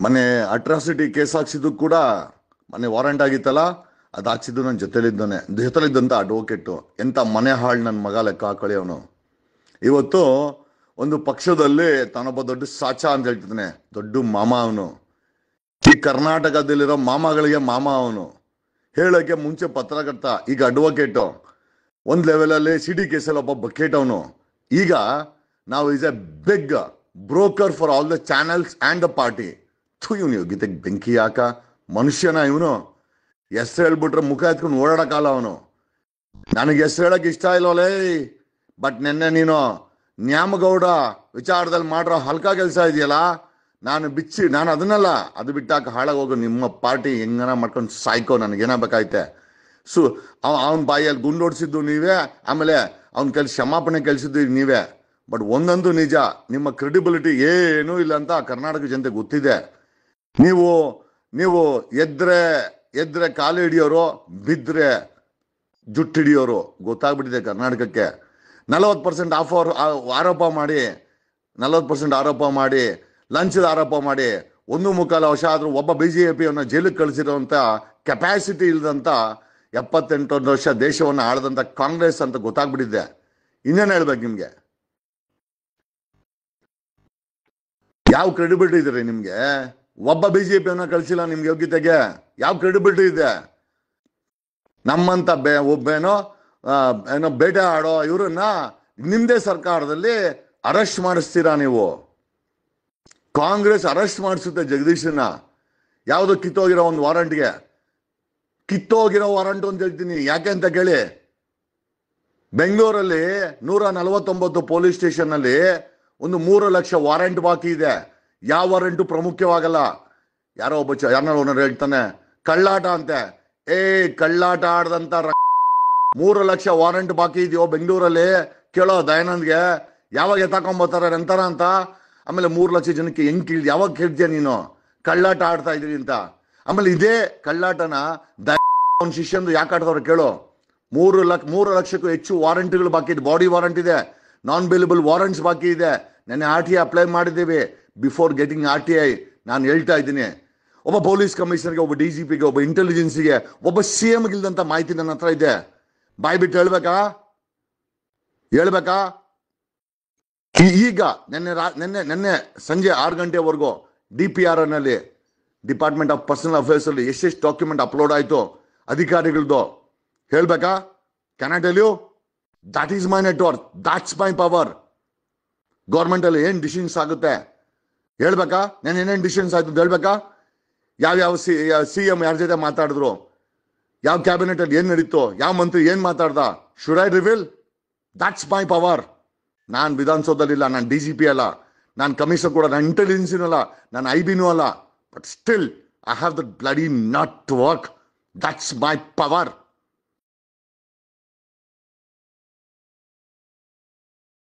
ಮೊನ್ನೆ atrocity case ಹಾಕ್ಸಿದ್ದು ಕೂಡ ಮೊನ್ನೆ ವಾರಂಟ್ ಆಗಿತ್ತಲ್ಲ, ಅದು ಹಾಕ್ಸಿದ್ದು ನನ್ನ ಜೊತೆಲಿದ್ದಂಥ ಅಡ್ವೊಕೇಟು. ಎಂಥ ಮನೆ ಹಾಳು ನನ್ನ ಮಗ ಲೆಕ್ಕ ಹಾಕೊಳ್ಳಿ ಅವನು. ಇವತ್ತು ಒಂದು ಪಕ್ಷದಲ್ಲಿ ತಾನೊಬ್ಬ ದೊಡ್ಡ ಸಾಚ ಅಂತ ಹೇಳ್ತಿದ್ದಾನೆ, ದೊಡ್ಡ ಮಾಮ ಅವನು. ಈ ಕರ್ನಾಟಕದಲ್ಲಿರೋ ಮಾಮಗಳಿಗೆ ಮಾಮ ಅವನು. ಹೇಳೋಕ್ಕೆ ಮುಂಚೆ ಪತ್ರಕರ್ತ, ಈಗ ಅಡ್ವೊಕೇಟು. ಒಂದು ಲೆವೆಲಲ್ಲಿ ಸಿಡಿ ಕೇಸಲ್ಲಿ ಒಬ್ಬ ಬಕೆಟ್ ಅವನು. ಈಗ ನಾವು is a big broker for all the channels and the party. ಇವನು ಯೋಗ್ಯತೆಗೆ ಬೆಂಕಿ ಯಾಕ ಮನುಷ್ಯನ ಇವನು? ಹೆಸರು ಹೇಳ್ಬಿಟ್ರೆ ಮುಖ ಎತ್ಕೊಂಡು ಓಡಾಡಕ್ಕಾಗಲ್ಲ ಅವನು. ನನಗೆ ಹೆಸರು ಹೇಳಕ್ ಇಷ್ಟ ಇಲ್ವಲೇ, ಬಟ್ ನೆನ್ನೆ ನೀನು ನ್ಯಾಮಗೌಡ ವಿಚಾರದಲ್ಲಿ ಮಾಡ್ರೋ ಹಲ್ಕ ಕೆಲಸ ಇದೆಯಲ್ಲ, ನಾನು ಅದನ್ನಲ್ಲ, ಅದು ಬಿಟ್ಟಾಕ ಹಾಳಾಗೋಗು. ನಿಮ್ಮ ಪಾರ್ಟಿ ಹೆಂಗನ ಮಾಡ್ಕೊಂಡು ಸಾಯ್ಕೋ, ನನಗೇನಾಗಬೇಕಾಯ್ತೆ. ಅವನ ಬಾಯಲ್ಲಿ ಗುಂಡೋಡಿಸಿದ್ದು ನೀವೇ, ಆಮೇಲೆ ಅವನ ಕ್ಷಮಾಪಣೆ ಕಲಿಸಿದ್ದು ನೀವೇ. ಬಟ್ ಒಂದಂತೂ ನಿಜ, ನಿಮ್ಮ ಕ್ರೆಡಿಬಿಲಿಟಿ ಏನೂ ಇಲ್ಲ ಅಂತ ಕರ್ನಾಟಕ ಜನತೆ ಗೊತ್ತಿದೆ. ನೀವು ಎದ್ರೆ ಕಾಲು ಹಿಡಿಯೋರು, ಬಿದ್ದರೆ ಜುಟ್ಟು ಹಿಡಿಯೋರು ಗೊತ್ತಾಗ್ಬಿಟ್ಟಿದೆ ಕರ್ನಾಟಕಕ್ಕೆ. 40% ಆರೋಪ ಮಾಡಿ 40% ಆರೋಪ ಮಾಡಿ, ಲಂಚದ ಆರೋಪ ಮಾಡಿ 1.25 ವರ್ಷ ಆದರೂ ಒಬ್ಬ BJPಯನ್ನು ಜೈಲಿಗೆ ಕಳಿಸಿರೋಂಥ ಕೆಪಾಸಿಟಿ ಇಲ್ಲದಂಥ 78 ವರ್ಷ ದೇಶವನ್ನು ಆಳದಂಥ ಕಾಂಗ್ರೆಸ್ ಅಂತ ಗೊತ್ತಾಗ್ಬಿಟ್ಟಿದೆ. ಇನ್ನೇನು ಹೇಳ್ಬೇಕು ನಿಮಗೆ? ಯಾವ ಕ್ರೆಡಿಬಿಲಿಟಿ ಇದೆ ರೀ ನಿಮಗೆ? ಒಬ್ಬ BJPಯನ್ನು ಕಳಿಸಿಲ್ಲ ನಿಮ್ಗೆ ಯೋಗ್ಯತೆಗೆ. ಯಾವ ಕ್ರೆಡಿಬಿಲಿಟಿ ಇದೆ? ನಮ್ಮಂತ ಒಬ್ಬೇನೋ ಬೇಟೆ ಆಡೋ ಇವ್ರನ್ನ ನಿಮ್ದೇ ಸರ್ಕಾರದಲ್ಲಿ ಅರೆಸ್ಟ್ ಮಾಡಿಸ್ತೀರಾ ನೀವು? ಕಾಂಗ್ರೆಸ್ ಅರೆಸ್ಟ್ ಮಾಡಿಸುತ್ತೆ ಜಗದೀಶನ್ನ. ಯಾವುದೋ ಕಿತ್ತೋಗಿರೋ ಒಂದು ವಾರಂಟ್ಗೆ. ಕಿತ್ತೋಗಿರೋ ವಾರಂಟ್ ಅಂತ ಹೇಳ್ತೀನಿ, ಯಾಕೆ ಅಂತ ಕೇಳಿ. ಬೆಂಗಳೂರಲ್ಲಿ 149 ಪೊಲೀಸ್ ಸ್ಟೇಷನ್ನಲ್ಲಿ ಒಂದು 3 ಲಕ್ಷ ವಾರಂಟ್ ಬಾಕಿ ಇದೆ. ಯಾವ ವಾರಂಟು ಪ್ರಾಮುಖ್ಯವಾಗಲ್ಲ. ಯಾರೋ ಒಬ್ಬ ಓನರ್ ಹೇಳ್ತಾನೆ ಕಳ್ಳಾಟ ಅಂತೆ. ಕಳ್ಳಾಟ ಆಡ್ದಂತ 3 ಲಕ್ಷ ವಾರಂಟ್ ಬಾಕಿ ಇದೆಯೋ ಬೆಂಗಳೂರಲ್ಲಿ? ಕೇಳೋ ದಯಾನಂದ್ಗೆ, ಯಾವಾಗ ಎತ್ತಾಕೊಂಬೋತಾರ ಎಂತಾರ ಅಂತ. ಆಮೇಲೆ 3 ಲಕ್ಷ ಜನಕ್ಕೆ ಹೆಂಗ್ ಯಾವಾಗ ಕೇಳ್ತೀಯ ನೀನು ಕಳ್ಳಾಟ ಆಡ್ತಾ ಇದೀವಿ ಅಂತ? ಆಮೇಲೆ ಇದೇ ಕಳ್ಳಾಟನ ಅವನ ಶಿಷ್ಯಂದು ಯಾಕೆ ಆಡ್ದವ್ರು ಕೇಳು. 3 ಲಕ್ಷಕ್ಕೂ ಹೆಚ್ಚು ವಾರಂಟ್ಗಳು ಬಾಕಿ ಇದೆ. ಬಾಡಿ ವಾರಂಟ್ ಇದೆ, ನಾನ್ ಬೇಲೇಬಲ್ ವಾರಂಟ್ಸ್ ಬಾಕಿ ಇದೆ. ನೆನ್ನೆ RTI ಅಪ್ಲೈ ಮಾಡಿದ್ದೀವಿ. ಬಿಫೋರ್ ಗೆಟಿಂಗ್ RTI ನಾನು ಹೇಳ್ತಾ ಇದ್ದೀನಿ, ಒಬ್ಬ ಪೊಲೀಸ್ ಕಮಿಷನರ್ಗೆ, ಒಬ್ಬ DGPಗೆ, ಒಬ್ಬ ಇಂಟೆಲಿಜೆನ್ಸ್ಗೆ, ಒಬ್ಬ CMಗೆ ಇಲ್ದಂಥ ಮಾಹಿತಿ ನನ್ನ ಹತ್ರ ಇದೆ. ಬಾಯ್ ಬಿಟ್ಟು ಹೇಳ್ಬೇಕಾ? ಈಗ ನೆನ್ನೆ ಸಂಜೆ 6 ಗಂಟೆವರೆಗೂ DPR ನಲ್ಲಿ, ಡಿಪಾರ್ಟ್ಮೆಂಟ್ ಆಫ್ ಪರ್ಸನಲ್ ಅಫೇರ್ಸ್ ಅಲ್ಲಿ ಎಷ್ಟೆಷ್ಟು ಡಾಕ್ಯುಮೆಂಟ್ ಅಪ್ಲೋಡ್ ಆಯ್ತು ಅಧಿಕಾರಿಗಳದ್ದು ಹೇಳ್ಬೇಕಾ? Can I tell you? That is my network, that's my power. Government ಅಲ್ಲಿ ಏನ್ ಡಿಸಿಷನ್ಸ್ ಆಗುತ್ತೆ ಹೇಳ್ಬೇಕಾ? ನಾನು ಏನೇನು ಡಿಸಿಷನ್ಸ್ ಆಯ್ತು ಹೇಳ್ಬೇಕಾ? ಯಾವ CM ಯಾರ ಜೊತೆ ಮಾತಾಡಿದ್ರು, ಯಾವ ಕ್ಯಾಬಿನೆಟ್ ಅಲ್ಲಿ ಏನ್ ನಡೀತು, ಯಾವ ಮಂತ್ರಿ ಏನ್ ಮಾತಾಡ್ದ, should I reveal? That's my power. ನಾನು ವಿಧಾನಸೌಧದಲ್ಲಿಲ್ಲ, ನಾನು DGP ಅಲ್ಲ, ನಾನು ಕಮಿಷನರ್ ಕೂಡ, ನಾನು ಇಂಟೆಲಿಜೆನ್ಸಿನೂ ಅಲ್ಲ, ನಾನು IBನೂ ಅಲ್ಲ. But still I have the bloody not to work. That's my power.